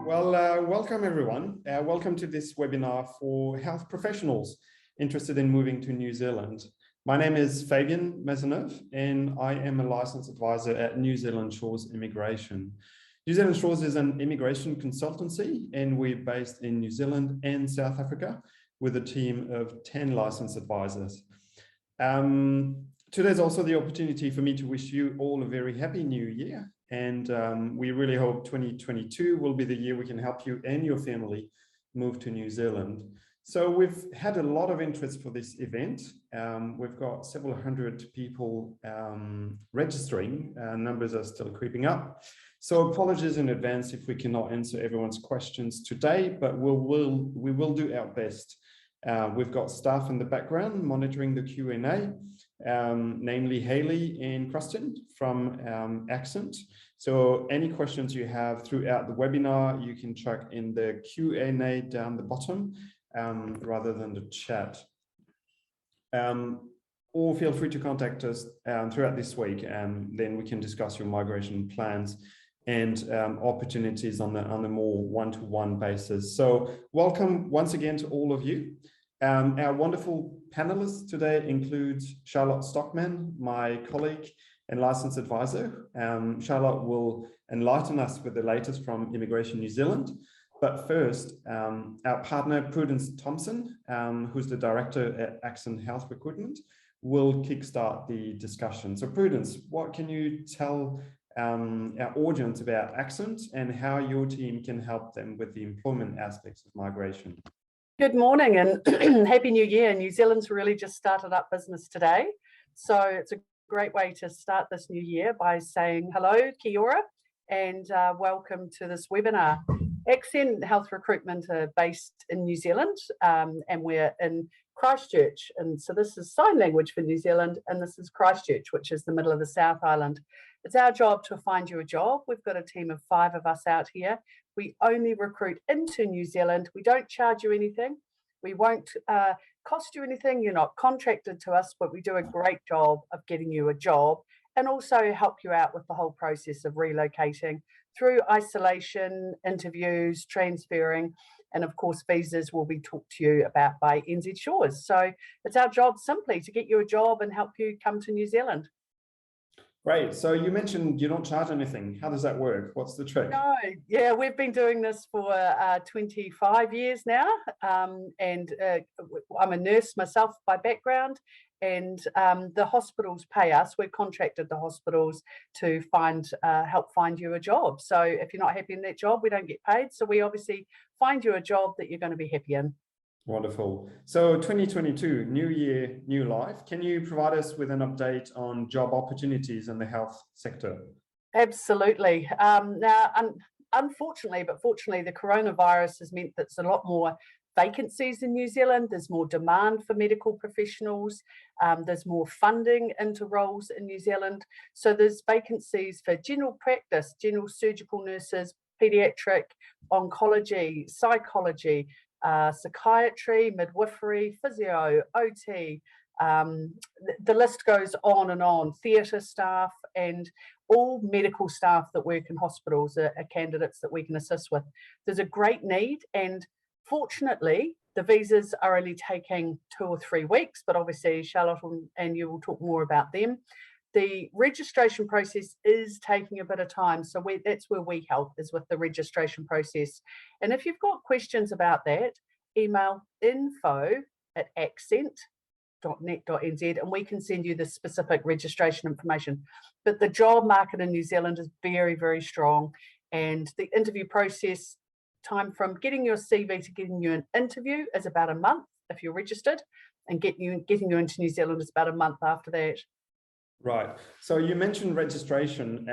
Welcome everyone. Welcome to this webinar for health professionals interested in moving to New Zealand. My name is Fabian Maisonneuve and I am a licensed advisor at New Zealand Shores Immigration. New Zealand Shores is an immigration consultancy and we're based in New Zealand and South Africa with a team of 10 licensed advisors. Today's also the opportunity for me to wish you all a very happy new year. And we really hope 2022 will be the year we can help you and your family move to New Zealand. So we've had a lot of interest for this event. We've got several hundred people registering. Numbers are still creeping up. So apologies in advance if we cannot answer everyone's questions today, but we will do our best. We've got staff in the background monitoring the Q&A, namely Haley and Kristen from Accent. So any questions you have throughout the webinar, you can chuck in the Q&A down the bottom rather than the chat. Or feel free to contact us throughout this week and then we can discuss your migration plans and opportunities on the more one-to-one basis. So welcome once again to all of you. Our wonderful panelists today include Charlotte Stockman, my colleague and licensed advisor. Charlotte will enlighten us with the latest from Immigration New Zealand. But first, our partner Prudence Thompson, who's the director at Accent Health Recruitment, will kickstart the discussion. So Prudence, what can you tell our audience about Accent and how your team can help them with the employment aspects of migration? Good morning and Happy New Year. New Zealand's really just started up business today. So it's a great way to start this new year by saying hello, kia ora, and welcome to this webinar. Accent Health Recruitment are based in New Zealand and we're in Christchurch. And so this is sign language for New Zealand and this is Christchurch, which is the middle of the South Island. It's our job to find you a job. We've got a team of 5 of us out here. We only recruit into New Zealand. We don't charge you anything. We won't cost you anything. You're not contracted to us, but we do a great job of getting you a job and also help you out with the whole process of relocating through isolation, interviews, transferring, and of course, visas will be talked to you about by NZ Shores. So it's our job simply to get you a job and help you come to New Zealand. Great. So you mentioned you don't charge anything. How does that work? What's the trick? No, yeah, we've been doing this for 25 years now. And I'm a nurse myself by background and the hospitals pay us. We're contracted to hospitals to help find you a job. So if you're not happy in that job, we don't get paid. So we obviously find you a job that you're going to be happy in. Wonderful. So 2022, new year, new life. Can you provide us with an update on job opportunities in the health sector? Absolutely. Now, unfortunately, but fortunately, the coronavirus has meant that there's a lot more vacancies in New Zealand. There's more demand for medical professionals. There's more funding into roles in New Zealand. So there's vacancies for general practice, general surgical nurses, pediatric, oncology, psychology, psychiatry, midwifery, physio, OT, the list goes on and on, theatre staff and all medical staff that work in hospitals are candidates that we can assist with. There's a great need and fortunately the visas are only taking 2 or 3 weeks, but obviously Charlotte and you will talk more about them. The registration process is taking a bit of time, so that's where we help, is with the registration process. And if you've got questions about that, email info@accent.net.nz and we can send you the specific registration information. But the job market in New Zealand is very, very strong and the interview process time from getting your CV to getting you an interview is about a month if you're registered, and getting you into New Zealand is about a month after that. Right. So you mentioned registration.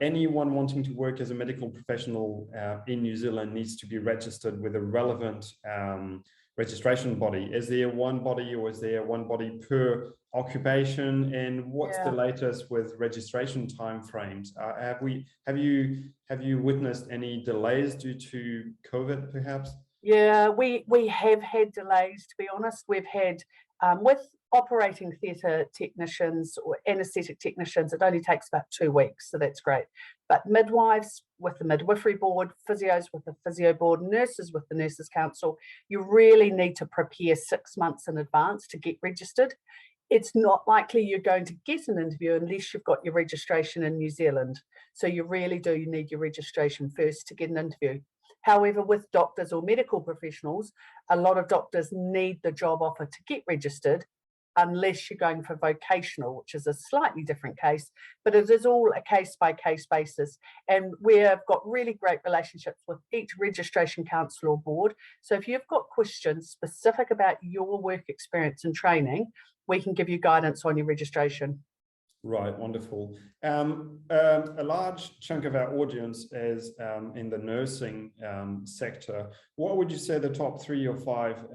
Anyone wanting to work as a medical professional in New Zealand needs to be registered with a relevant registration body. Is there one body or is there one body per occupation? And what's the latest with registration timeframes? Have you witnessed any delays due to COVID perhaps? Yeah, we have had delays, to be honest. We've had with operating theatre technicians or anaesthetic technicians, it only takes about 2 weeks, so that's great. But midwives with the midwifery board, physios with the physio board, nurses with the Nurses Council, you really need to prepare 6 months in advance to get registered. It's not likely you're going to get an interview unless you've got your registration in New Zealand. So you really do need your registration first to get an interview. However, with doctors or medical professionals, a lot of doctors need the job offer to get registered unless you're going for vocational, which is a slightly different case, but it is all a case-by-case basis. And we've got really great relationships with each registration council or board. So if you've got questions specific about your work experience and training, we can give you guidance on your registration. Right, wonderful. A large chunk of our audience is in the nursing sector. What would you say the top 3 or 5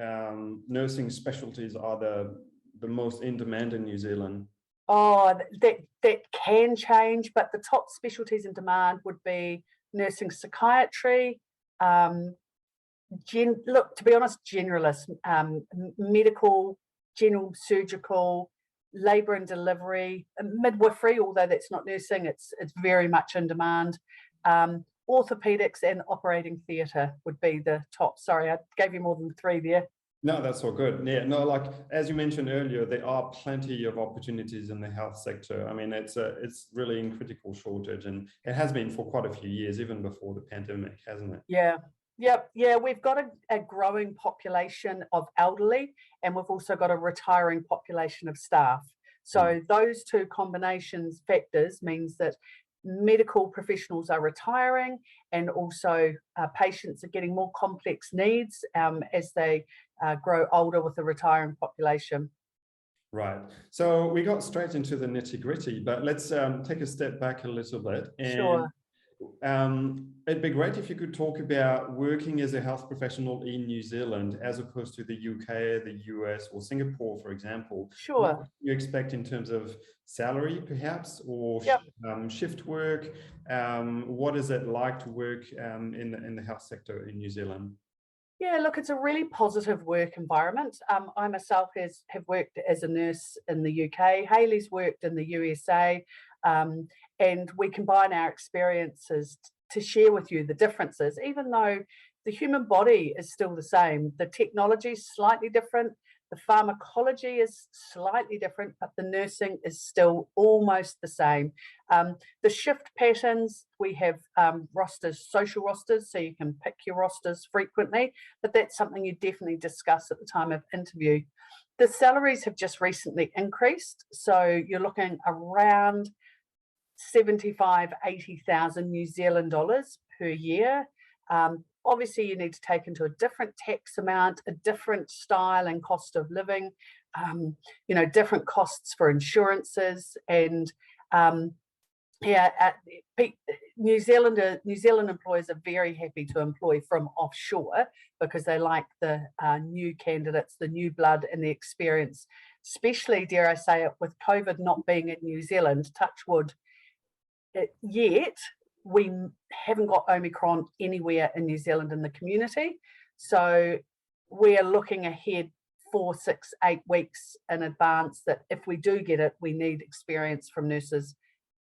nursing specialties are the most in demand in New Zealand? Oh, that can change, but the top specialties in demand would be nursing psychiatry, look, to be honest, generalist, medical, general surgical, labour and delivery, midwifery, although that's not nursing, it's very much in demand. Orthopedics and operating theatre would be the top. Sorry, I gave you more than 3 there. No, that's all good. Yeah, no, like as you mentioned earlier, there are plenty of opportunities in the health sector. I mean, it's really in critical shortage, and it has been for quite a few years, even before the pandemic, hasn't it? Yeah. Yeah, we've got a growing population of elderly, and we've also got a retiring population of staff. So those 2 combinations factors means that medical professionals are retiring, and also patients are getting more complex needs as they grow older with the retiring population. Right. So we got straight into the nitty-gritty, but let's take a step back a little bit. And Sure. It'd be great if you could talk about working as a health professional in New Zealand as opposed to the UK, the US, or Singapore, for example. Sure. What do you expect in terms of salary, perhaps, or shift work? What is it like to work in the health sector in New Zealand? Yeah, look, it's a really positive work environment. I myself have worked as a nurse in the UK. Hayley's worked in the USA, and we combine our experiences to share with you the differences, even though the human body is still the same. The technology is slightly different. The pharmacology is slightly different, but the nursing is still almost the same. The shift patterns, we have rosters, social rosters, so you can pick your rosters frequently, but that's something you definitely discuss at the time of interview. The salaries have just recently increased, so you're looking around 75,000, 80,000 New Zealand dollars per year. Obviously, you need to take into a different tax amount, a different style and cost of living, different costs for insurances, and New Zealand employers are very happy to employ from offshore because they like the new candidates, the new blood, and the experience. Especially, dare I say it, with COVID not being in New Zealand, touch wood, yet we haven't got Omicron anywhere in New Zealand in the community. So we are looking ahead 4, 6, 8 weeks in advance that if we do get it, we need experience from nurses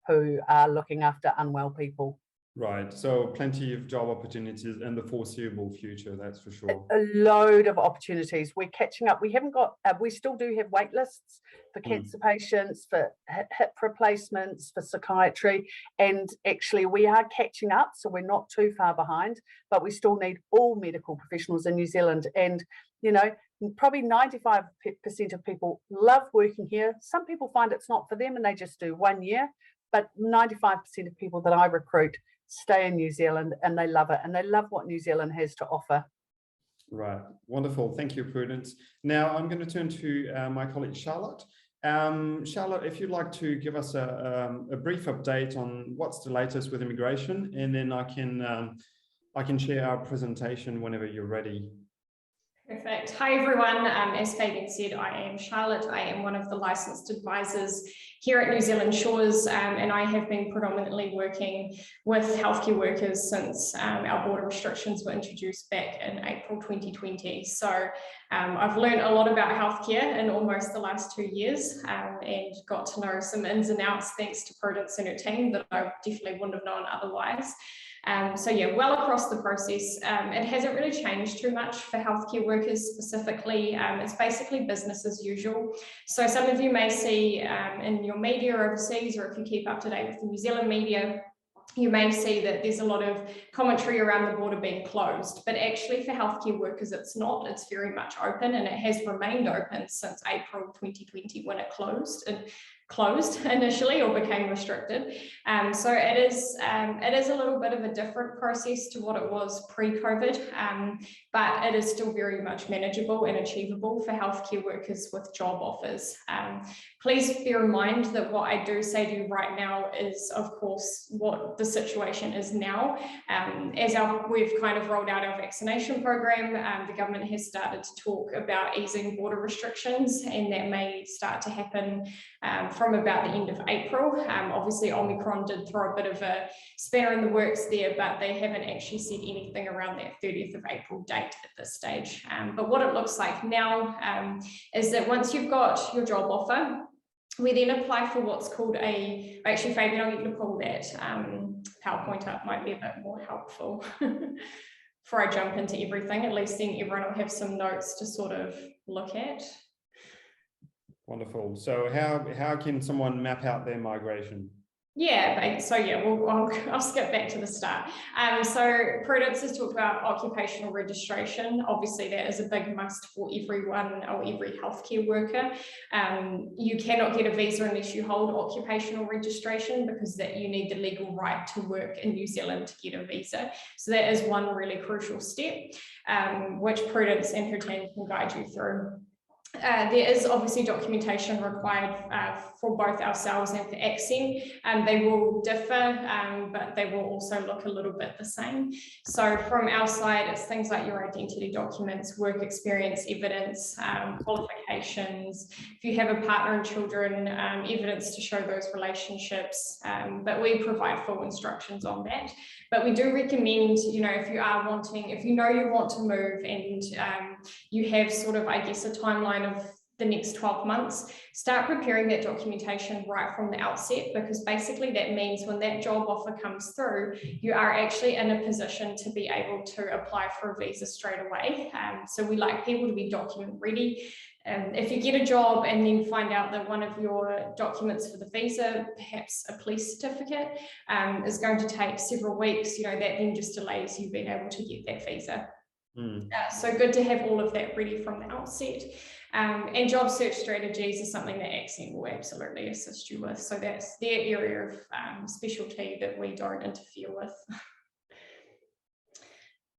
who are looking after unwell people. Right. So plenty of job opportunities in the foreseeable future, that's for sure. A load of opportunities. We're catching up. We haven't got, we still do have wait lists for cancer patients, for hip replacements, for psychiatry. And actually we are catching up. So we're not too far behind, but we still need all medical professionals in New Zealand. And, probably 95% of people love working here. Some people find it's not for them and they just do 1 year, but 95% of people that I recruit stay in New Zealand and they love it, and they love what New Zealand has to offer. Right, wonderful. Thank you, Prudence. Now I'm going to turn to my colleague Charlotte. Charlotte, if you'd like to give us a brief update on what's the latest with immigration, and then I can share our presentation whenever you're ready. Perfect. Hi everyone. As Fabian said, I am Charlotte. I am one of the licensed advisors here at New Zealand Shores, and I have been predominantly working with healthcare workers since our border restrictions were introduced back in April 2020. So I've learned a lot about healthcare in almost the last 2 years, and got to know some ins and outs thanks to Prudence and her team that I definitely wouldn't have known otherwise. So yeah, well across the process, it hasn't really changed too much for healthcare workers specifically. It's basically business as usual. So some of you may see in your media overseas, or if you keep up to date with the New Zealand media, you may see that there's a lot of commentary around the border being closed, but actually for healthcare workers, it's not. It's very much open, and it has remained open since April 2020 when it closed initially or became restricted. So it is a little bit of a different process to what it was pre-COVID, but it is still very much manageable and achievable for healthcare workers with job offers. Please bear in mind that what I do say to you right now is, of course, what the situation is now. We've kind of rolled out our vaccination program, the government has started to talk about easing border restrictions, and that may start to happen from about the end of April. Obviously, Omicron did throw a bit of a spanner in the works there, but they haven't actually said anything around that 30th of April date at this stage. But what it looks like now is that once you've got your job offer, we then apply for what's called actually Fabian, I'll get you to pull that PowerPoint up, might be a bit more helpful before I jump into everything. At least then everyone will have some notes to sort of look at. Wonderful. So how can someone map out their migration? Yeah, so yeah, I'll skip back to the start. So Prudence has talked about occupational registration. Obviously, that is a big must for everyone or every healthcare worker. You cannot get a visa unless you hold occupational registration, because that you need the legal right to work in New Zealand to get a visa. So that is one really crucial step, which Prudence and her team can guide you through. There is obviously documentation required for both ourselves and for Accent. They will differ, but they will also look a little bit the same. So from our side, it's things like your identity documents, work experience evidence, qualifications. If you have a partner and children, evidence to show those relationships. But we provide full instructions on that. But we do recommend, if you know you want to move and you have sort of, I guess, a timeline of the next 12 months, start preparing that documentation right from the outset, because basically that means when that job offer comes through, you are actually in a position to be able to apply for a visa straight away. So we like people to be document ready. If you get a job and then find out that one of your documents for the visa, perhaps a police certificate, is going to take several weeks, that then just delays you being able to get that visa. So good to have all of that ready from the outset. And job search strategies is something that Accent will absolutely assist you with. So that's their area of specialty that we don't interfere with.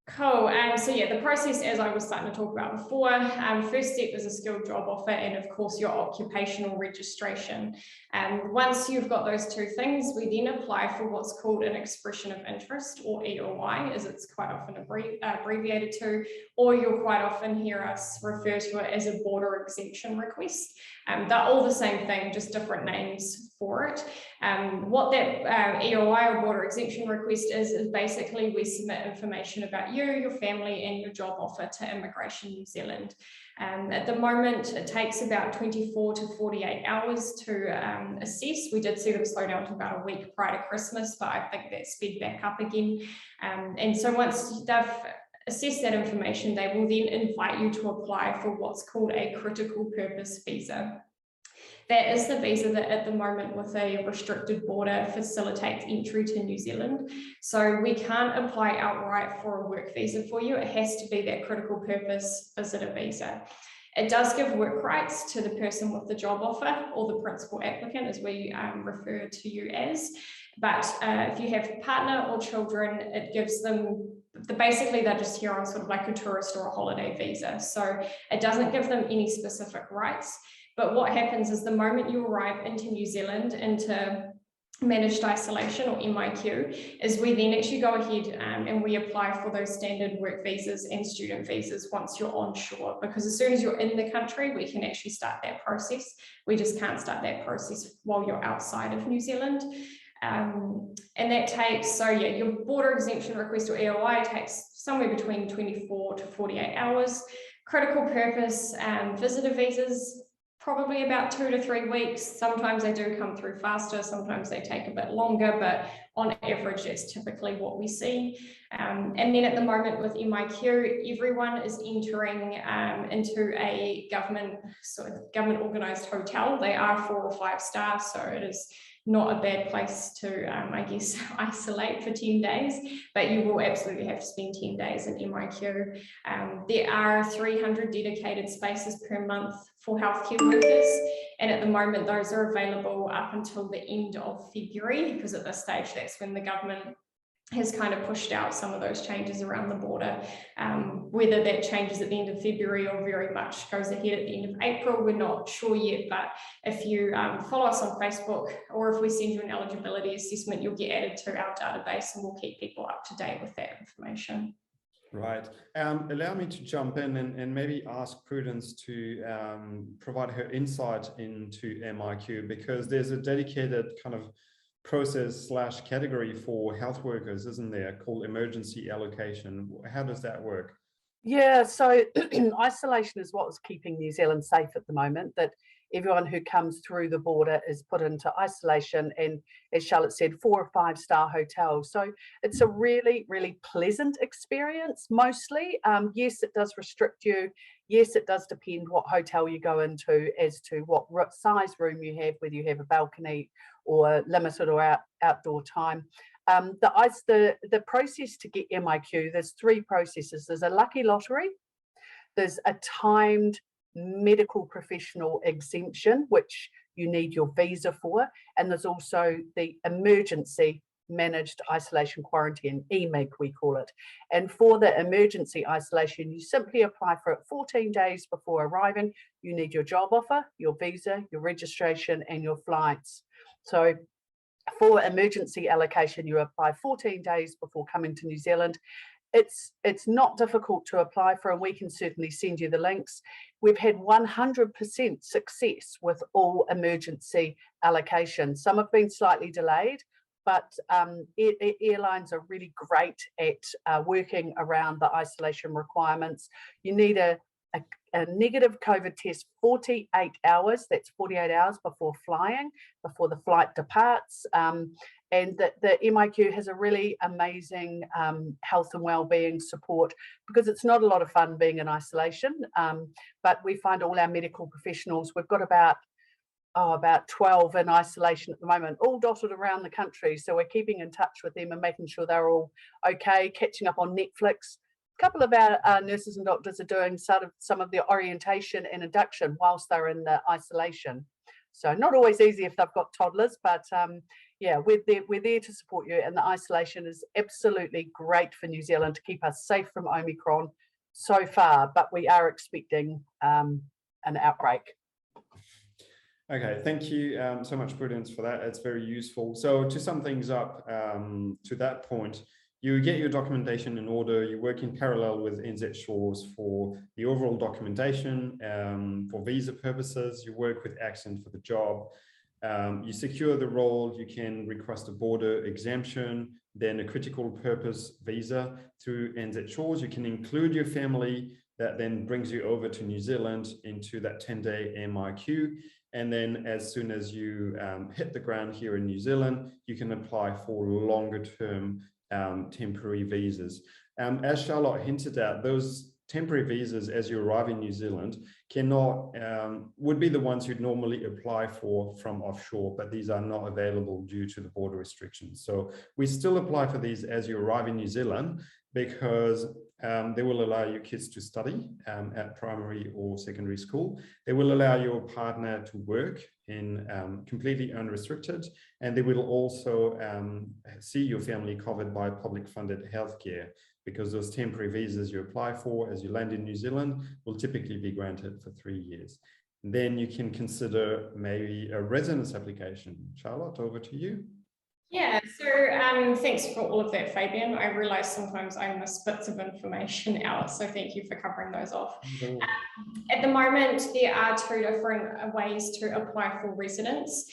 Cool. So yeah, the process, as I was starting to talk about before, first step is a skilled job offer, and of course your occupational registration. Once you've got those two things, we then apply for what's called an expression of interest, or EOI, as it's quite often abbreviated to, or you'll quite often hear us refer to it as a border exemption request. They're all the same thing, just different names for it. What that EOI or border exemption request is basically we submit information about you, your family, and your job offer to Immigration New Zealand. At the moment, it takes about 24 to 48 hours to assess. We did see them slow down to about a week prior to Christmas, but I think that sped back up again. And so once they've assessed that information, they will then invite you to apply for what's called a critical purpose visa. That is the visa that at the moment with a restricted border facilitates entry to New Zealand. So we can't apply outright for a work visa for you. It has to be that critical purpose visitor visa. It does give work rights to the person with the job offer, or the principal applicant as we refer to you as. But if you have a partner or children, it gives them, basically they're just here on sort of like a tourist or a holiday visa. So it doesn't give them any specific rights. But what happens is the moment you arrive into New Zealand, into managed isolation, or MIQ, is we then actually go ahead and we apply for those standard work visas and student visas once you're onshore, because as soon as you're in the country, we can actually start that process. We just can't start that process while you're outside of New Zealand. And that takes, so yeah, your border exemption request, or EOI, takes somewhere between 24 to 48 hours. Critical purpose visitor visas, probably about 2 to 3 weeks. Sometimes they do come through faster, sometimes they take a bit longer, but on average, that's typically what we see. And then at the moment with MIQ, everyone is entering into a government organised hotel. They are 4 or 5 star, so it is not a bad place to, I guess, isolate for 10 days, but you will absolutely have to spend 10 days in MIQ. There are 300 dedicated spaces per month for healthcare workers, and at the moment those are available up until the end of February, because at this stage that's when the government has kind of pushed out some of those changes around the border. Whether that changes at the end of February or very much goes ahead at the end of April, we're not sure yet, but if you follow us on Facebook, or if we send you an eligibility assessment, you'll get added to our database, and we'll keep people up to date with that information. Right. Allow me to jump in and maybe ask Prudence to provide her insight into MIQ, because there's a dedicated kind of process / category for health workers, isn't there, called emergency allocation. How does that work? Yeah, so isolation is what's keeping New Zealand safe at the moment, that everyone who comes through the border is put into isolation, and as Charlotte said, 4 or 5 star hotels. So it's a really, really pleasant experience mostly. Yes, it does restrict you. Yes, it does depend what hotel you go into as to what size room you have, whether you have a balcony or limited or outdoor time. The process to get MIQ, there's 3 processes. There's a lucky lottery, there's a timed medical professional exemption, which you need your visa for, and there's also the emergency managed isolation quarantine, EMIQ we call it. And for the emergency isolation, you simply apply for it 14 days before arriving. You need your job offer, your visa, your registration, and your flights. So for emergency allocation, you apply 14 days before coming to New Zealand. It's not difficult to apply for, and we can certainly send you the links. We've had 100% success with all emergency allocations. Some have been slightly delayed, but airlines are really great at working around the isolation requirements. You need a negative COVID test 48 hours, that's 48 hours before flying, before the flight departs. And the MIQ has a really amazing health and wellbeing support, because it's not a lot of fun being in isolation, but we find all our medical professionals, we've got about 12 in isolation at the moment, all dotted around the country. So we're keeping in touch with them and making sure they're all okay, catching up on Netflix. A couple of our nurses and doctors are doing some of the orientation and induction whilst they're in the isolation. So not always easy if they've got toddlers, but yeah, we're there to support you. And the isolation is absolutely great for New Zealand to keep us safe from Omicron so far, but we are expecting an outbreak. Okay, thank you so much, Prudence, for that. It's very useful. So to sum things up, to that point, you get your documentation in order, you work in parallel with NZ Shores for the overall documentation, for visa purposes, you work with Accent for the job, you secure the role, you can request a border exemption, then a critical purpose visa through NZ Shores. You can include your family, that then brings you over to New Zealand into that 10-day MIQ. And then as soon as you hit the ground here in New Zealand, you can apply for longer term temporary visas. As Charlotte hinted at, those temporary visas as you arrive in New Zealand would be the ones you'd normally apply for from offshore, but these are not available due to the border restrictions. So we still apply for these as you arrive in New Zealand, because they will allow your kids to study at primary or secondary school. They will allow your partner to work in completely unrestricted, and they will also see your family covered by public funded healthcare, because those temporary visas you apply for as you land in New Zealand will typically be granted for 3 years. And then you can consider maybe a residence application. Charlotte, over to you. Yeah, so thanks for all of that, Fabian. I realise sometimes I miss bits of information out, so thank you for covering those off. At the moment, there are two different ways to apply for residence.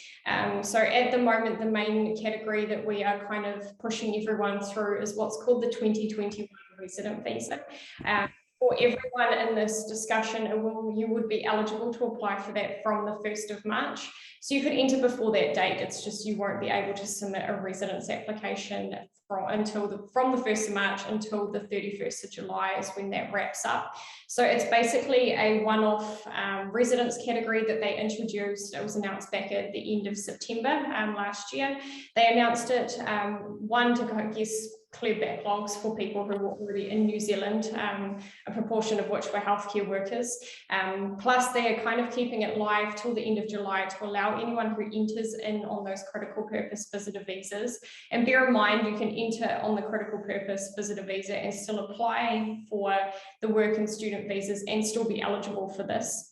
So at the moment, the main category that we are kind of pushing everyone through is what's called the 2021 resident visa. For everyone in this discussion, you would be eligible to apply for that from the 1st of March. So you could enter before that date. It's just you won't be able to submit a residence application from the 1st of March until the 31st of July is when that wraps up. So it's basically a one-off residence category that they introduced. It was announced back at the end of September last year. They announced it, one, to, I guess, clear backlogs for people who were already in New Zealand, a proportion of which were healthcare workers. Plus, they are kind of keeping it live till the end of July to allow anyone who enters in on those critical purpose visitor visas. And bear in mind, you can enter on the critical purpose visitor visa and still apply for the work and student visas and still be eligible for this.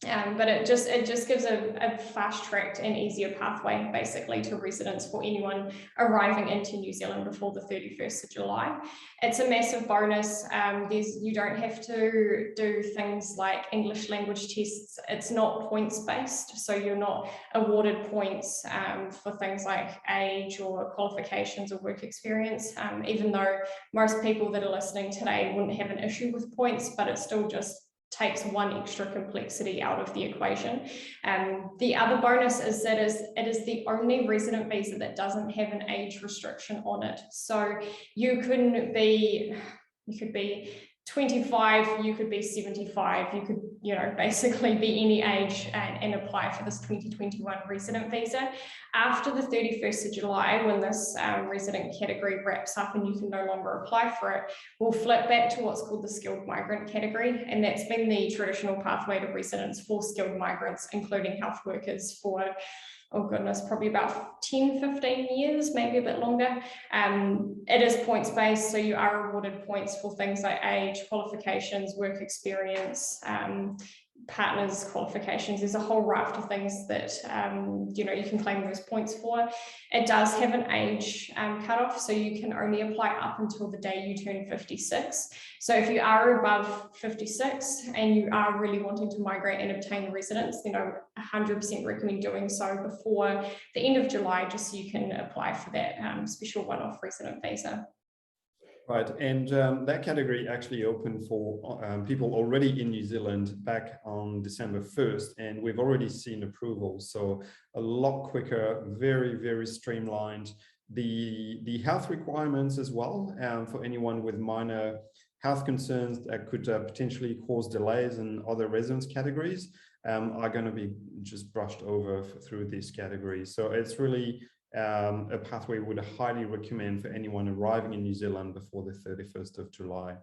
But it just gives a fast-tracked and easier pathway basically to residence for anyone arriving into New Zealand before the 31st of July. It's a massive bonus. You don't have to do things like English language tests. It's not points-based, so you're not awarded points for things like age or qualifications or work experience, even though most people that are listening today wouldn't have an issue with points, but it still just takes one extra complexity out of the equation. The other bonus is that it is the only resident visa that doesn't have an age restriction on it. So you could be 25, you could be 75, you could, basically be any age and apply for this 2021 resident visa. After the 31st of July, when this resident category wraps up and you can no longer apply for it, we'll flip back to what's called the skilled migrant category. And that's been the traditional pathway to residence for skilled migrants, including health workers, for oh goodness, probably about 10, 15 years, maybe a bit longer. It is points-based, so you are awarded points for things like age, qualifications, work experience, partners, qualifications. There's a whole raft of things that you can claim those points for. It does have an age cutoff, so you can only apply up until the day you turn 56. So if you are above 56 and you are really wanting to migrate and obtain residence, then I 100% recommend doing so before the end of July, just so you can apply for that special one-off resident visa. Right, and that category actually opened for people already in New Zealand back on December 1st, and we've already seen approvals, so a lot quicker, very, very streamlined. The health requirements as well for anyone with minor health concerns that could potentially cause delays in other residence categories are going to be just brushed over through this category. So it's really a pathway we would highly recommend for anyone arriving in New Zealand before the 31st of July.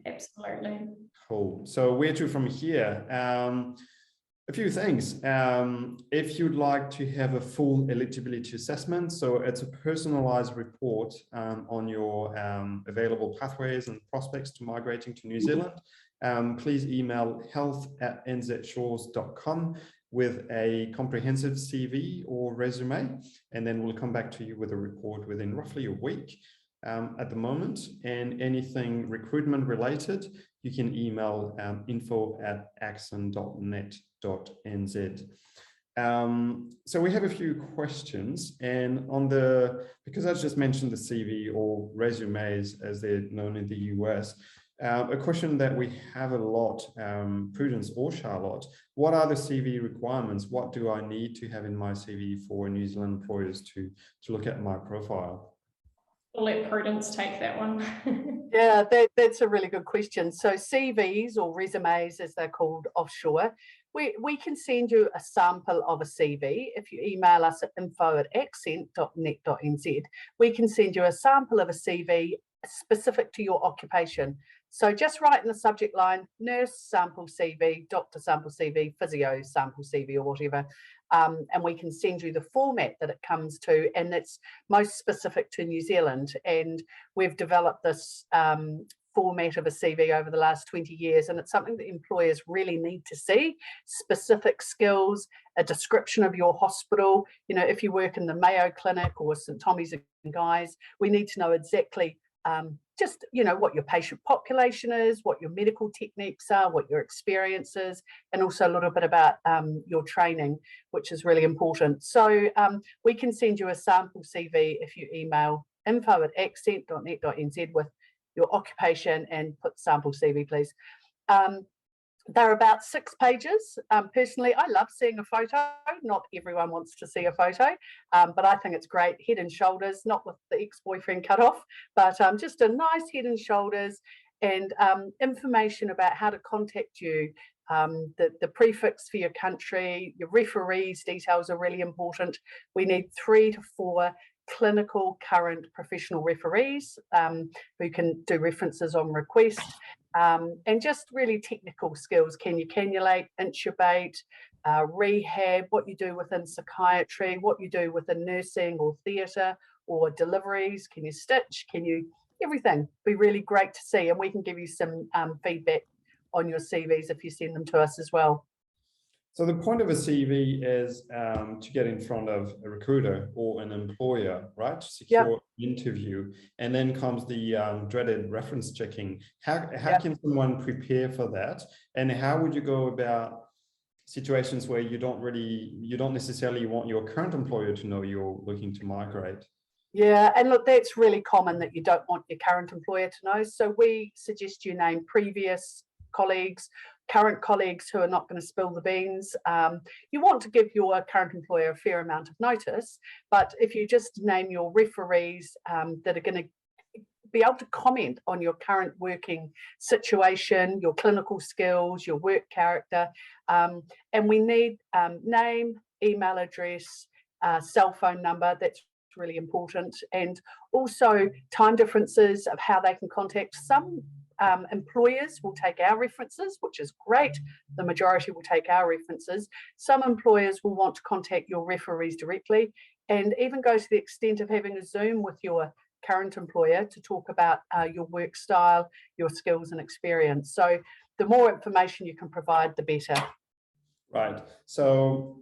Absolutely. Cool. So where to from here? A few things. If you'd like to have a full eligibility assessment, so it's a personalized report on your available pathways and prospects to migrating to New Zealand, please email health@nzshores.com with a comprehensive CV or resume, and then we'll come back to you with a report within roughly a week at the moment. And anything recruitment related, you can email info@accent.net.nz. So we have a few questions, and because I just mentioned the CV or resumes as they're known in the US, a question that we have a lot, Prudence or Charlotte, what are the CV requirements? What do I need to have in my CV for New Zealand employers to look at my profile? I'll let Prudence take that one. Yeah, that's a really good question. So CVs, or resumes as they're called offshore, we can send you a sample of a CV. If you email us at info@accent.net.nz, we can send you a sample of a CV specific to your occupation. So just write in the subject line, nurse sample CV, doctor sample CV, physio sample CV, or whatever, and we can send you the format that it comes to, and it's most specific to New Zealand. And we've developed this format of a CV over the last 20 years, and it's something that employers really need to see. Specific skills, a description of your hospital. You know, if you work in the Mayo Clinic or St Thomas and Guy's, we need to know exactly just, you know, what your patient population is, what your medical techniques are, what your experience is, and also a little bit about your training, which is really important. So we can send you a sample CV if you email info@accent.net.nz with your occupation and put sample CV, please. They're about 6 pages. Personally, I love seeing a photo. Not everyone wants to see a photo, but I think it's great. Head and shoulders, not with the ex-boyfriend cut off, but just a nice head and shoulders, and information about how to contact you. The prefix for your country, your referees details are really important. We need 3 to 4 clinical current professional referees who can do references on request, and just really technical skills. Can you cannulate, intubate, rehab, what you do within psychiatry, what you do within nursing or theatre or deliveries, can you stitch, can you, everything. Be really great to see, and we can give you some feedback on your CVs if you send them to us as well. So the point of a CV is to get in front of a recruiter or an employer, right? To secure an interview. And then comes the dreaded reference checking. How can someone prepare for that? And how would you go about situations where you don't necessarily want your current employer to know you're looking to migrate? Yeah, and look, that's really common that you don't want your current employer to know. So we suggest you name previous colleagues, current colleagues who are not going to spill the beans. You want to give your current employer a fair amount of notice, but if you just name your referees that are going to be able to comment on your current working situation, your clinical skills, your work character, and we need name, email address, cell phone number. That's really important, and also time differences of how they can contact. Some employers will take our references, which is great. The majority will take our references. Some employers will want to contact your referees directly, and even go to the extent of having a Zoom with your current employer to talk about your work style, your skills and experience. So the more information you can provide, the better. Right. So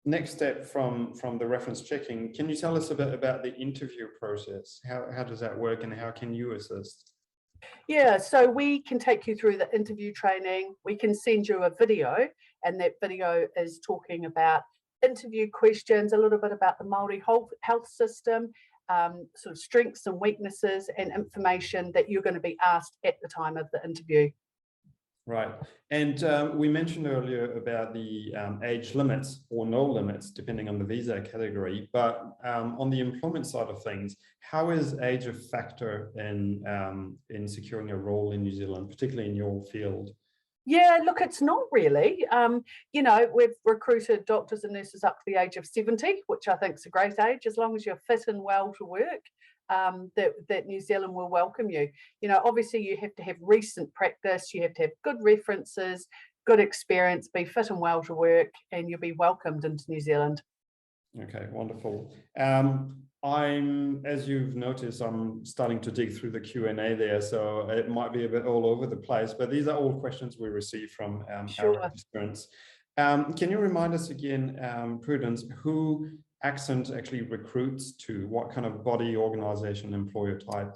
next step from the reference checking, can you tell us a bit about the interview process? How does that work, and how can you assist? Yeah, so we can take you through the interview training. We can send you a video, and that video is talking about interview questions, a little bit about the Māori health system, sort of strengths and weaknesses, and information that you're going to be asked at the time of the interview. Right. And we mentioned earlier about the age limits or no limits, depending on the visa category. But on the employment side of things, how is age a factor in securing a role in New Zealand, particularly in your field? Yeah, look, it's not really. You know, we've recruited doctors and nurses up to the age of 70, which I think is a great age, as long as you're fit and well to work. That New Zealand will welcome you. You know, obviously you have to have recent practice, you have to have good references, good experience, be fit and well to work, and you'll be welcomed into New Zealand. Okay, wonderful. As you've noticed, I'm starting to dig through the Q&A there, so it might be a bit all over the place, but these are all questions we receive from our participants. Can you remind us again, Prudence, who Accent actually recruits to? What kind of body, organisation, employer type?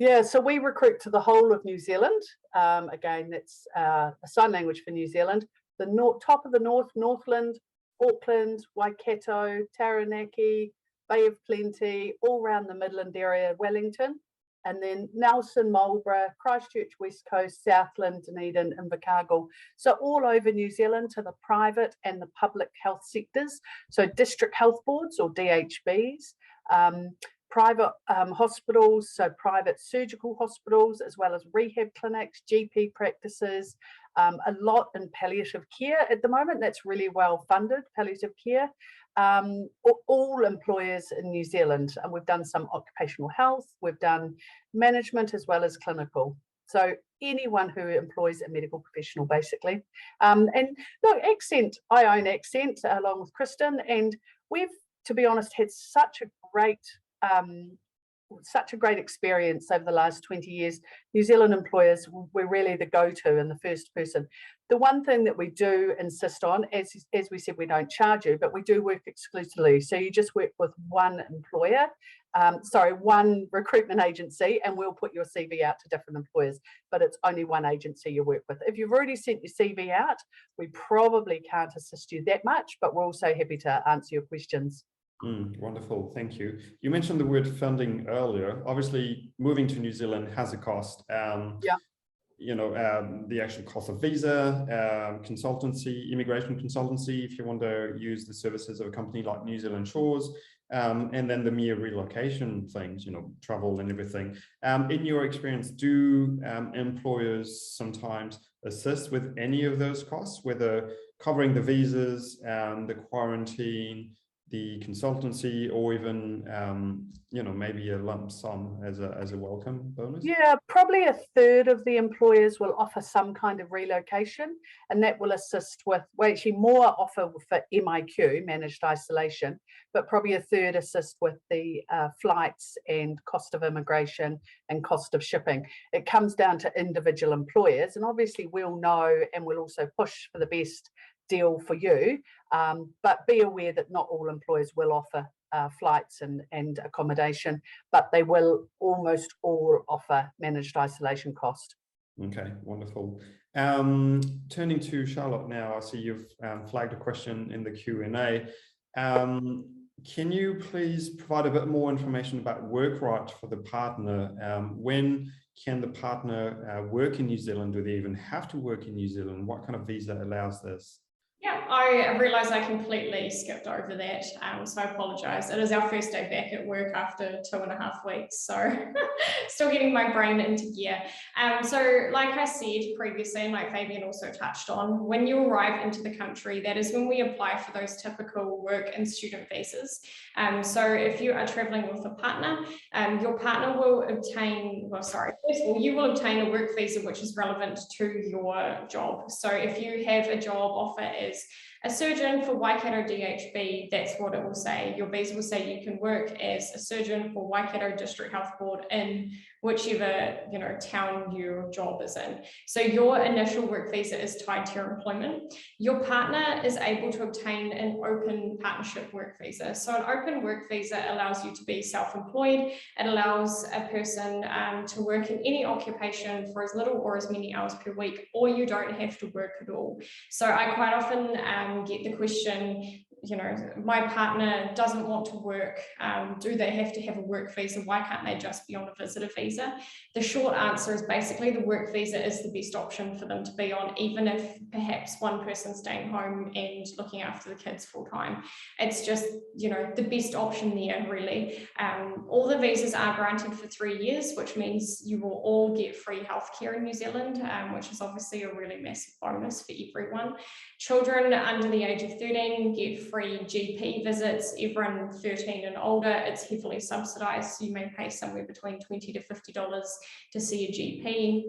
Yeah, so we recruit to the whole of New Zealand. Again, that's a sign language for New Zealand. The top of the north, Northland, Auckland, Waikato, Taranaki, Bay of Plenty, all around the Midland area, Wellington, and then Nelson, Marlborough, Christchurch, West Coast, Southland, Dunedin, Invercargill. So all over New Zealand to the private and the public health sectors. So district health boards or DHBs, private hospitals, so private surgical hospitals, as well as rehab clinics, GP practices, a lot in palliative care at the moment. That's really well funded, palliative care. All employers in New Zealand, and we've done some occupational health, we've done management as well as clinical. So anyone who employs a medical professional, basically. And look, Accent, I own Accent along with Kristen, and we've, to be honest, had such a great such a great experience over the last 20 years. New Zealand employers, we're really the go-to and the first person. The one thing that we do insist on, as we said, we don't charge you, but we do work exclusively. So you just work with one employer, one recruitment agency, and we'll put your CV out to different employers, but it's only one agency you work with. If you've already sent your CV out, we probably can't assist you that much, but we're also happy to answer your questions. Wonderful, thank you. You mentioned the word funding earlier. Obviously, moving to New Zealand has a cost. Yeah. You know, the actual cost of visa, consultancy, immigration consultancy, if you want to use the services of a company like New Zealand Shores, and then the mere relocation things, you know, travel and everything. In your experience, do employers sometimes assist with any of those costs, whether covering the visas, the quarantine, the consultancy, or even you know, maybe a lump sum as a welcome bonus? Yeah, probably a third of the employers will offer some kind of relocation, and that will assist with, well, actually more offer for MIQ, managed isolation, but probably a third assist with the flights and cost of immigration and cost of shipping. It comes down to individual employers, and obviously we'll know and we'll also push for the best deal for you, but be aware that not all employers will offer flights and accommodation, but they will almost all offer managed isolation cost. Okay, wonderful. Turning to Charlotte now, I see you've flagged a question in the Q&A. Can you please provide a bit more information about work rights for the partner? When can the partner work in New Zealand? Do they even have to work in New Zealand? What kind of visa allows this? Yeah, I realise I completely skipped over that, so I apologise. It is our first day back at work after 2.5 weeks, so still getting my brain into gear. So like I said previously, and like Fabian also touched on, when you arrive into the country, that is when we apply for those typical work and student visas. So if you are travelling with a partner, your partner will obtain, first of all, you will obtain a work visa which is relevant to your job. So if you have a job offer as a surgeon for Waikato DHB, that's what it will say. Your visa will say you can work as a surgeon for Waikato District Health Board in whichever, you know, town your job is in. So your initial work visa is tied to your employment. Your partner is able to obtain an open partnership work visa. So an open work visa allows you to be self-employed. It allows a person to work in any occupation for as little or as many hours per week, or you don't have to work at all. So I quite often get the question, you know, my partner doesn't want to work. Do they have to have a work visa? Why can't they just be on a visitor visa? The short answer is basically the work visa is the best option for them to be on, even if perhaps one person's staying home and looking after the kids full time. It's just, you know, the best option there, really. All the visas are granted for 3 years, which means you will all get free healthcare in New Zealand, which is obviously a really massive bonus for everyone. Children under the age of 13 get free GP visits. Everyone 13 and older, it's heavily subsidised, so you may pay somewhere between $20 to $50 to see a GP.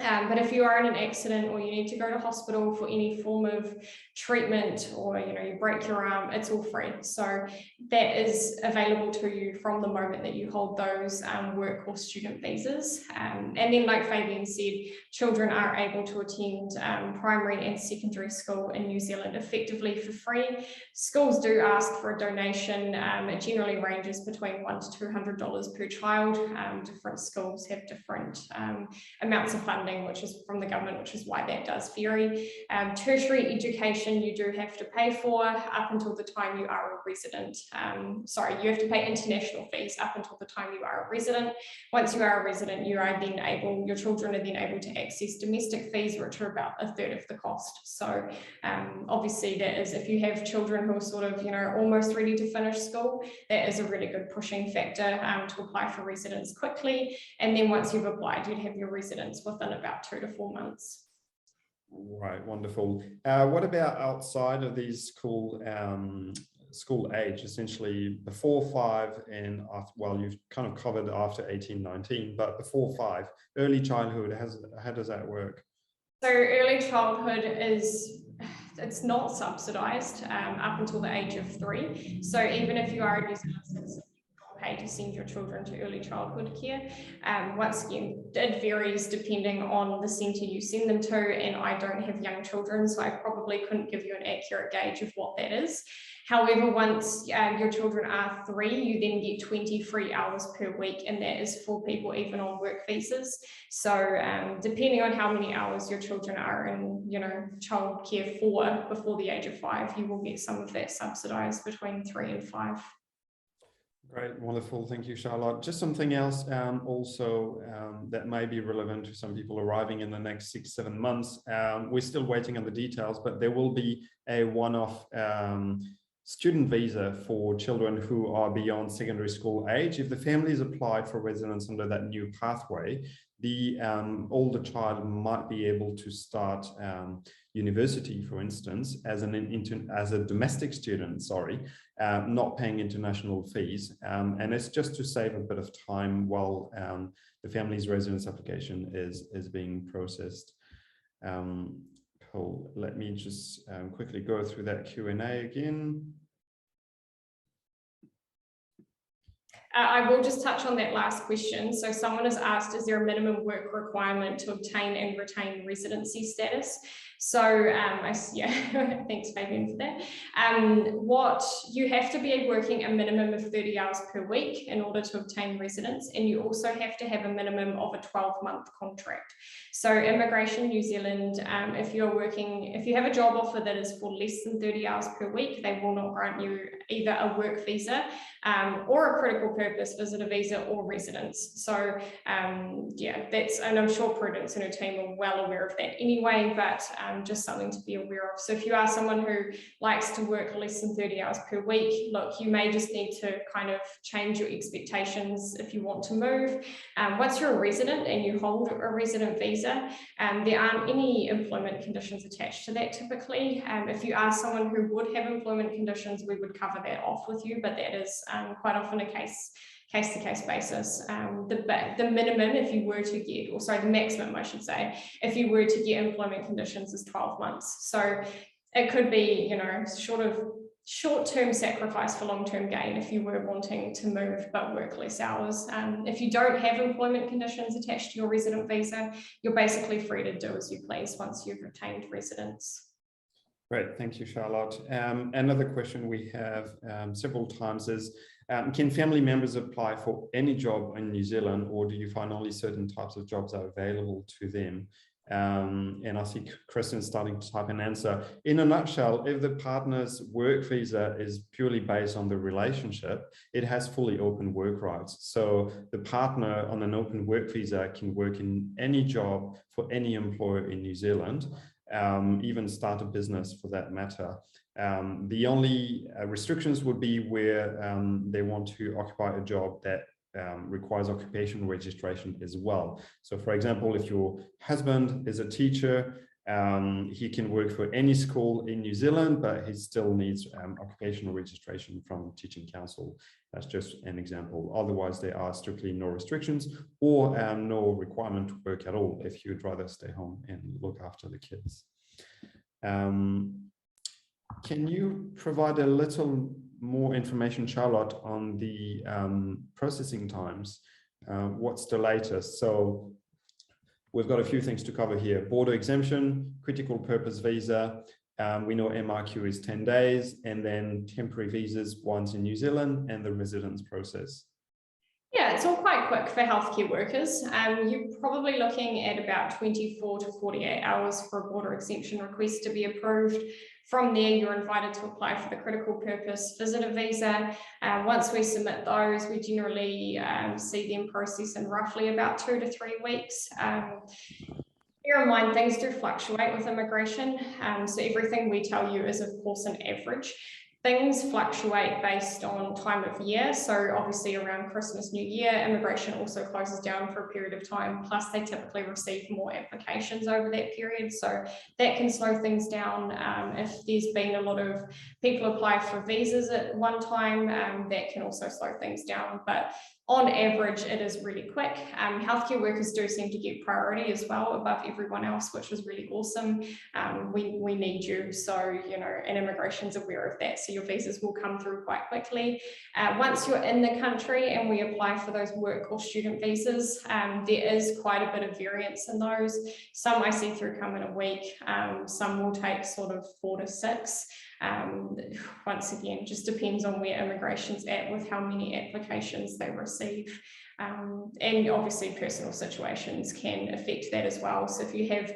But if you are in an accident or you need to go to hospital for any form of treatment, or you break your arm, it's all free. So that is available to you from the moment that you hold those work or student visas. And then, like Fabian said, children are able to attend primary and secondary school in New Zealand effectively for free. Schools do ask for a donation. It generally ranges between $100 to $200 per child. Different schools have different amounts of funding, which is from the government, which is why that does vary. Tertiary education you do have to pay for up until the time you are a resident. You have to pay international fees up until the time you are a resident. Once you are a resident, you are then able, your children are then able to access domestic fees, which are about a third of the cost. So obviously that is, if you have children who are sort of, almost ready to finish school, that is a really good pushing factor to apply for residence quickly. And then once you've applied, you'd have your residence within about 2 to 4 months. Right, wonderful. What about outside of these school age, essentially before 5 and after? Well, you've kind of covered after 18, 19, but before 5, early childhood, how does that work? So early childhood it's not subsidised up until the age of 3. So even if you are a New Zealand citizen, pay to send your children to early childhood care. Once again, it varies depending on the centre you send them to, and I don't have young children, so I probably couldn't give you an accurate gauge of what that is. However, once your children are 3, you then get 20 free hours per week, and that is for people even on work visas. So depending on how many hours your children are in, childcare for before the age of 5, you will get some of that subsidised between 3 and 5. Great, wonderful. Thank you, Charlotte. Just something else that may be relevant to some people arriving in the next 6-7 months. We're still waiting on the details, but there will be a one-off student visa for children who are beyond secondary school age. If the family is applied for residence under that new pathway, the older child might be able to start university, for instance, as a domestic student, not paying international fees. And it's just to save a bit of time while the family's residence application is being processed. Cool. Let me just quickly go through that Q&A again. I will just touch on that last question. So someone has asked, is there a minimum work requirement to obtain and retain residency status? So thanks Fabian for that. What you have to be working a minimum of 30 hours per week in order to obtain residence, and you also have to have a minimum of a 12-month contract. So Immigration New Zealand, if you have a job offer that is for less than 30 hours per week, they will not grant you either a work visa or a critical purpose visitor visa or residence. So and I'm sure Prudence and her team are well aware of that anyway, but just something to be aware of. So if you are someone who likes to work less than 30 hours per week, look, you may just need to kind of change your expectations if you want to move. Once you're a resident and you hold a resident visa, there aren't any employment conditions attached to that typically. If you are someone who would have employment conditions, we would cover that off with you, but that is quite often a case-to-case basis. The minimum, if you were to get, or sorry, the maximum, I should say, if you were to get employment conditions is 12 months. So it could be, short-term sacrifice for long-term gain if you were wanting to move but work less hours. If you don't have employment conditions attached to your resident visa, you're basically free to do as you please once you've obtained residence. Great, thank you, Charlotte. Another question we have several times is, can family members apply for any job in New Zealand, or do you find only certain types of jobs are available to them? And I see Kristen starting to type an answer. In a nutshell, if the partner's work visa is purely based on the relationship, it has fully open work rights. So the partner on an open work visa can work in any job for any employer in New Zealand, even start a business for that matter. The only restrictions would be where they want to occupy a job that requires occupational registration as well. So for example, if your husband is a teacher, he can work for any school in New Zealand, but he still needs occupational registration from Teaching Council. That's just an example. Otherwise, there are strictly no restrictions or no requirement to work at all if you'd rather stay home and look after the kids. Can you provide a little more information, Charlotte, on the processing times? What's the latest? So we've got a few things to cover here. Border exemption, critical purpose visa. We know MRQ is 10 days, and then temporary visas once in New Zealand, and the residence process. Yeah, it's all quite quick for healthcare workers. You're probably looking at about 24 to 48 hours for a border exemption request to be approved. From there, you're invited to apply for the critical purpose visitor visa. Once we submit those, we generally see them process in roughly about 2 to 3 weeks. Bear in mind, things do fluctuate with immigration. So everything we tell you is, of course, an average. Things fluctuate based on time of year. So obviously around Christmas, New Year, immigration also closes down for a period of time. Plus they typically receive more applications over that period. So that can slow things down. If there's been a lot of people apply for visas at one time, that can also slow things down. But on average, it is really quick. Healthcare workers do seem to get priority as well above everyone else, which was really awesome. We need you, so, you know, and immigration's aware of that, so your visas will come through quite quickly. Once you're in the country and we apply for those work or student visas, there is quite a bit of variance in those. Some I see through come in a week, some will take sort of 4 to 6. Once again, just depends on where immigration's at with how many applications they receive. And obviously personal situations can affect that as well. So if you have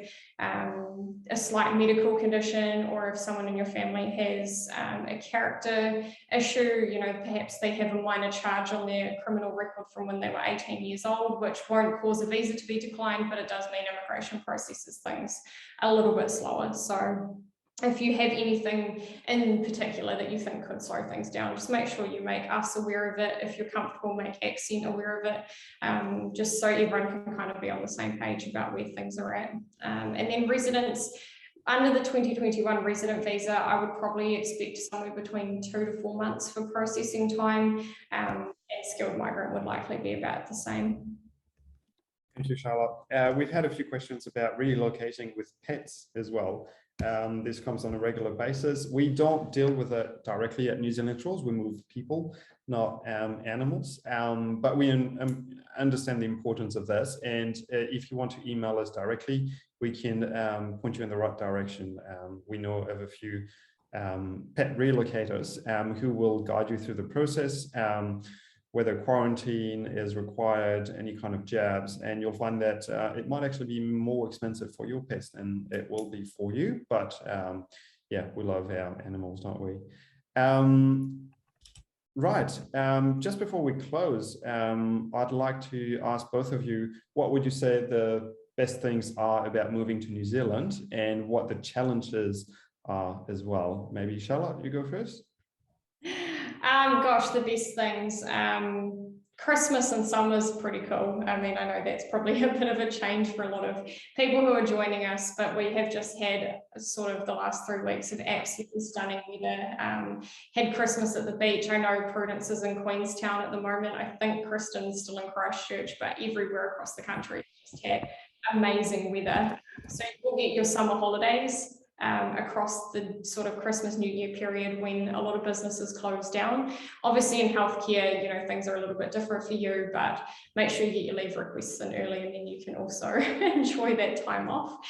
a slight medical condition, or if someone in your family has a character issue, you know, perhaps they have a minor charge on their criminal record from when they were 18 years old, which won't cause a visa to be declined, but it does mean immigration processes things a little bit slower. So if you have anything in particular that you think could slow things down, just make sure you make us aware of it. If you're comfortable, make Accent aware of it, just so everyone can kind of be on the same page about where things are at. And then residents, under the 2021 resident visa, I would probably expect somewhere between 2 to 4 months for processing time, and skilled migrant would likely be about the same. Thank you, Charlotte. We've had a few questions about relocating with pets as well. This comes on a regular basis. We don't deal with it directly at New Zealand Shores. We move people, not animals, but we understand the importance of this. And if you want to email us directly, we can point you in the right direction. We know of a few pet relocators who will guide you through the process, whether quarantine is required, any kind of jabs, and you'll find that it might actually be more expensive for your pets than it will be for you. But yeah, we love our animals, don't we? Right, just before we close, I'd like to ask both of you, what would you say the best things are about moving to New Zealand, and what the challenges are as well? Maybe Charlotte, you go first. Gosh, the best things. Christmas and summer's pretty cool. I mean, I know that's probably a bit of a change for a lot of people who are joining us, but we have just had sort of the last 3 weeks of absolutely stunning weather. Had Christmas at the beach. I know Prudence is in Queenstown at the moment. I think Kristen's still in Christchurch, but everywhere across the country just had amazing weather. So you'll get your summer holidays across the sort of Christmas New Year period when a lot of businesses close down. Obviously in healthcare, you know, things are a little bit different for you, but make sure you get your leave requests in early, and then you can also enjoy that time off.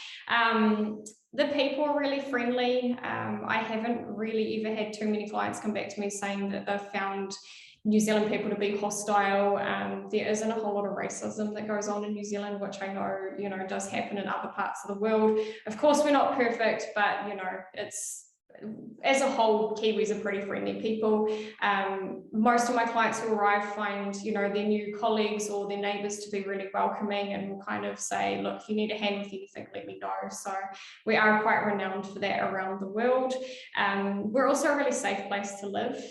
The people are really friendly. I haven't really ever had too many clients come back to me saying that they've found New Zealand people to be hostile. There isn't a whole lot of racism that goes on in New Zealand, which I know, you know, does happen in other parts of the world. Of course, we're not perfect, but, you know, it's, as a whole, Kiwis are pretty friendly people. Most of my clients who arrive find, you know, their new colleagues or their neighbours to be really welcoming, and will kind of say, look, if you need a hand with anything, let me know. So we are quite renowned for that around the world. We're also a really safe place to live.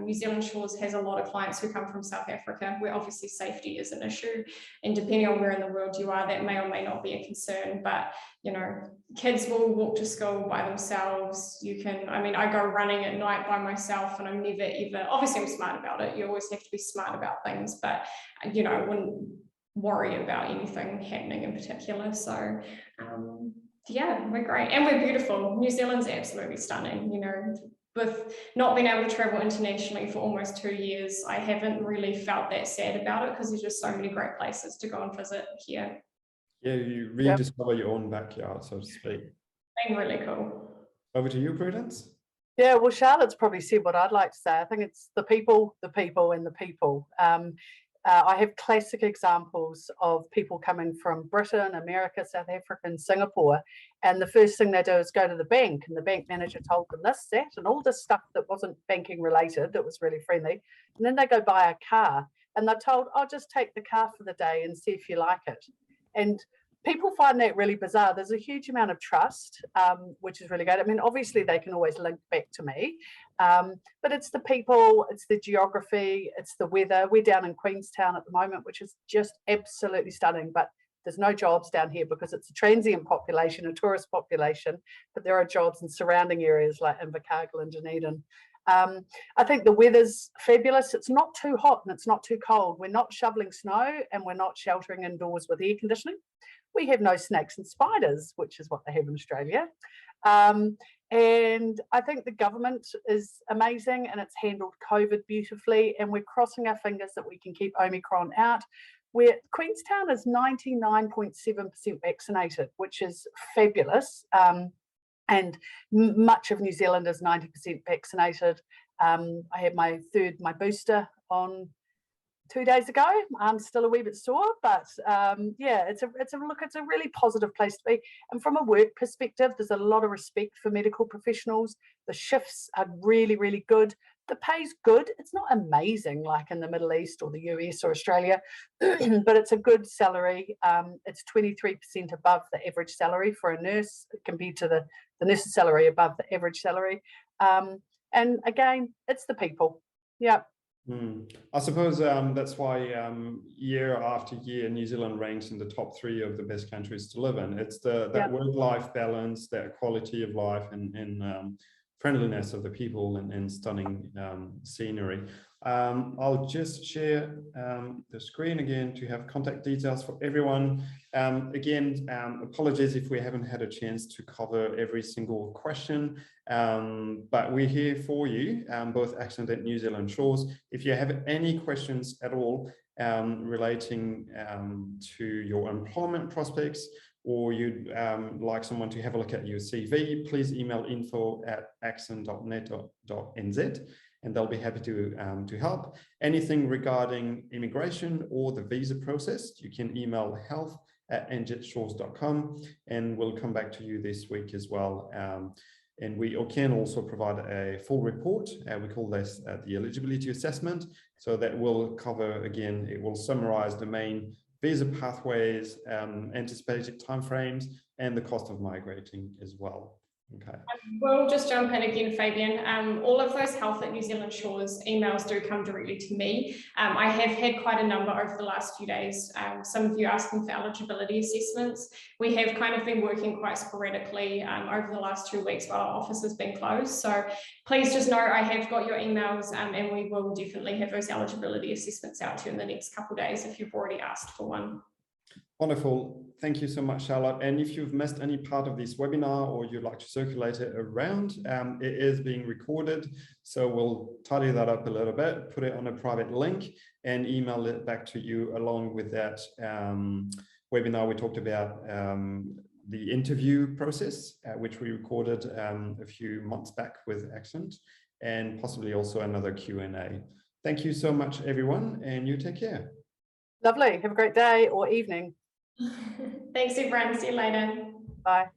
New Zealand Shores has a lot of clients who come from South Africa, where obviously safety is an issue, and depending on where in the world you are, that may or may not be a concern. But, you know, kids will walk to school by themselves. You can, I mean, I go running at night by myself, and I'm never ever, obviously I'm smart about it. You always have to be smart about things, but, you know, I wouldn't worry about anything happening in particular. So yeah, we're great, and we're beautiful. New Zealand's absolutely stunning. You know, with not being able to travel internationally for almost 2 years, I haven't really felt that sad about it, because there's just so many great places to go and visit here. Yeah, you rediscover your own backyard, so to speak. Been really cool. Over to you, Prudence. Yeah, well, Charlotte's probably said what I'd like to say. I think it's the people, and the people. I have classic examples of people coming from Britain, America, South Africa, and Singapore, and the first thing they do is go to the bank, and the bank manager told them this, that, and all this stuff that wasn't banking related, that was really friendly. And then they go buy a car, and they're told, "Oh, just take the car for the day and see if you like it." And people find that really bizarre. There's a huge amount of trust, which is really good. I mean, obviously they can always link back to me, but it's the people, it's the geography, it's the weather. We're down in Queenstown at the moment, which is just absolutely stunning, but there's no jobs down here because it's a transient population, a tourist population, but there are jobs in surrounding areas like Invercargill and Dunedin. I think the weather's fabulous. It's not too hot and it's not too cold. We're not shoveling snow and we're not sheltering indoors with air conditioning. We have no snakes and spiders, which is what they have in Australia. And I think the government is amazing and it's handled COVID beautifully, and we're crossing our fingers that we can keep Omicron out. Where Queenstown is 99.7% vaccinated, which is fabulous. And much of New Zealand is 90% vaccinated. I had my booster on 2 days ago. I'm still a wee bit sore, but yeah, it's a really positive place to be. And from a work perspective, there's a lot of respect for medical professionals. The shifts are really, really good. The pay's good. It's not amazing like in the Middle East or the US or Australia, but it's a good salary. It's 23% above the average salary for a nurse compared to the nurse's salary above the average salary. And again, it's the people. Yeah. I suppose that's why year after year New Zealand ranks in the top 3 of the best countries to live in. It's that work-life balance, that quality of life, and friendliness of the people, and stunning scenery. I'll just share the screen again to have contact details for everyone. Again, apologies if we haven't had a chance to cover every single question, but we're here for you, both Accent and New Zealand Shores. If you have any questions at all relating to your employment prospects, or you'd like someone to have a look at your CV, please email info@accent.net.nz, and they'll be happy to help. Anything regarding immigration or the visa process, you can email health@njetshores.com, and we'll come back to you this week as well. And we can also provide a full report. We call this the eligibility assessment. So that will cover, again, it will summarize the main visa pathways, anticipated timeframes, and the cost of migrating as well. Okay. We'll just jump in again, Fabian. All of those Health at New Zealand Shores emails do come directly to me. I have had quite a number over the last few days. Some of you asking for eligibility assessments. We have kind of been working quite sporadically over the last 2 weeks while our office has been closed. So please just know I have got your emails, and we will definitely have those eligibility assessments out to you in the next couple of days if you've already asked for one. Wonderful. Thank you so much, Charlotte. And if you've missed any part of this webinar or you'd like to circulate it around, it is being recorded. So we'll tidy that up a little bit, put it on a private link, and email it back to you along with that webinar. We talked about the interview process, which we recorded a few months back with Accent, and possibly also another Q&A. Thank you so much, everyone, and you take care. Lovely. Have a great day or evening. Thanks, everyone. See you later. Bye.